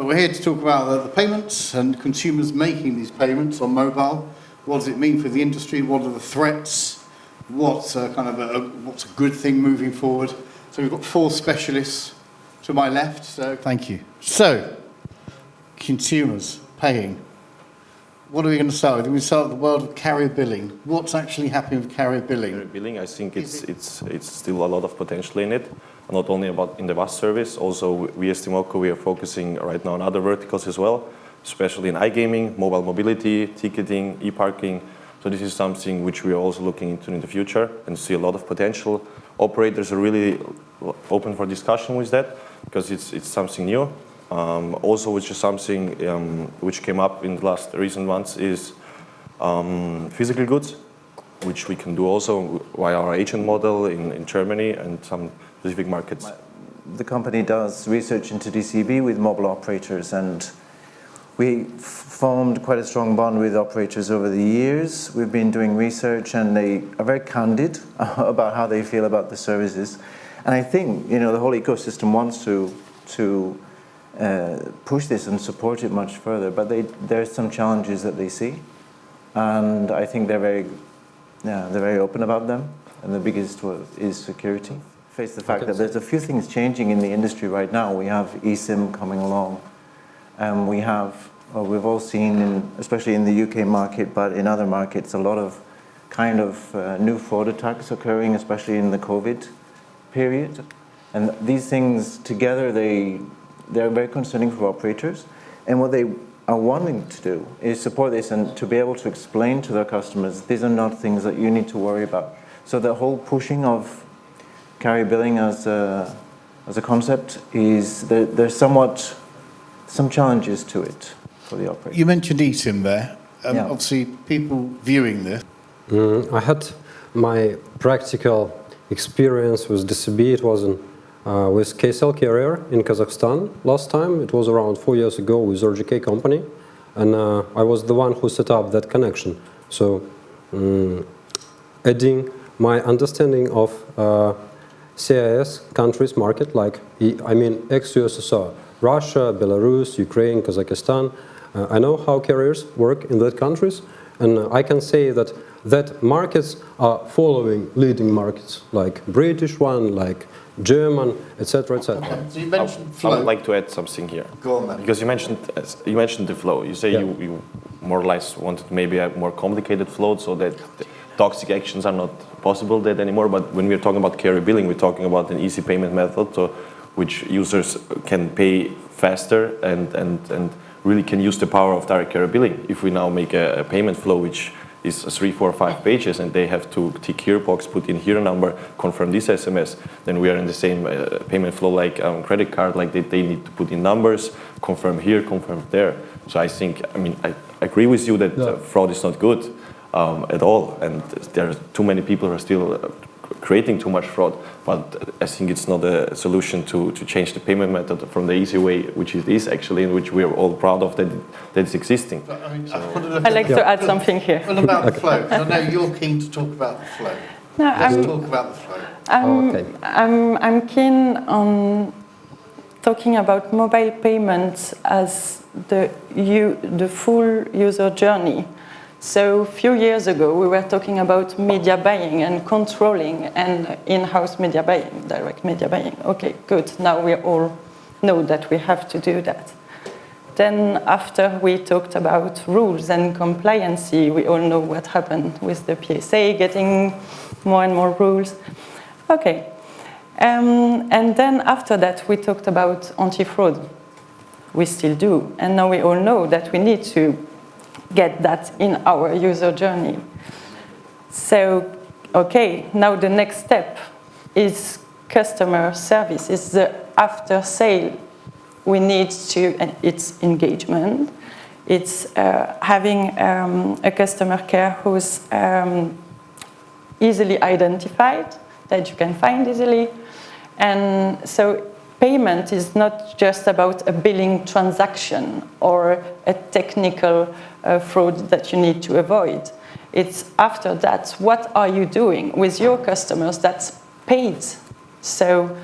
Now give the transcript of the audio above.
But we're here to talk about the payments and consumers making these payments on mobile. What does it mean for the industry? What are the threats? What's what's a good thing moving forward? So we've got 4 specialists to my left. So thank you. So consumers paying. What are we going to start with? We start with the world of carrier billing. What's actually happening with carrier billing? Carrier billing, I think it's still a lot of potential in it. Not only about in the VAS service, also we as Timoco, we are focusing right now on other verticals as well, especially in iGaming, mobile mobility, ticketing, e-parking. So this is something which we are also looking into in the future and see a lot of potential. Operators are really open for discussion with that because it's something new. Also, which is something which came up in the last recent months is physical goods, which we can do also via our agent model in Germany and some specific markets. The company does research into DCB with mobile operators, and we formed quite a strong bond with operators over the years. We've been doing research and they are very candid about how they feel about the services. And I think, the whole ecosystem wants to push this and support it much further, but there's some challenges that they see, and I think they're very open about them. And the biggest is security. Face the fact that there's a few things changing in the industry right now. We have eSIM coming along, and we've all seen, especially in the UK market, but in other markets, a lot of new fraud attacks occurring, especially in the COVID period. And these things together, they're very concerning for operators. And what they are wanting to do is support this and to be able to explain to their customers, these are not things that you need to worry about. So the whole pushing of carrier billing as a concept is, there's some challenges to it for the operator. You mentioned eSIM there. Obviously, people viewing this. I had my practical experience with DCB. It was with KSL carrier in Kazakhstan last time. It was around 4 years ago with RGK company, and I was the one who set up that connection. So adding my understanding of CIS countries market, like ex-USSR, Russia, Belarus, Ukraine, Kazakhstan. I know how carriers work in that countries, and I can say that markets are following leading markets, like British one, like German, etc., etc. So you mentioned flow. I would like to add something here. Go on then. Because you mentioned the flow. You say you more or less wanted maybe a more complicated flow so that the toxic actions are not possible that anymore. But when we're talking about carrier billing, we're talking about an easy payment method, so which users can pay faster and really can use the power of direct carrier billing. If we now make a payment flow which is 3, 4, 5 pages and they have to tick here box, put in here number, confirm this SMS, then we are in the same payment flow like credit card, like they need to put in numbers, confirm here, confirm there. So I agree with you that fraud is not good at all, and there are too many people who are still creating too much fraud, but I think it's not a solution to change the payment method from the easy way, which it is actually, and which we are all proud of that it's existing. But, I'd like to add something here. What about the flow? Because I know you're keen to talk about the flow. Let's talk about the flow. I'm keen on talking about mobile payments as the full user journey. So a few years ago, we were talking about media buying and controlling and in-house media buying, direct media buying. Okay, good. Now we all know that we have to do that. Then after we talked about rules and compliancy, we all know what happened with the PSA getting more and more rules. Okay. And then after that, we talked about anti-fraud. We still do. And now we all know that we need to get that in our user journey. So, okay, now the next step is customer service, is the after sale. We need to, and it's engagement, it's having a customer care who's easily identified, that you can find easily. And so payment is not just about a billing transaction or a technical fraud that you need to avoid. It's after that, what are you doing with your customers that's paid? So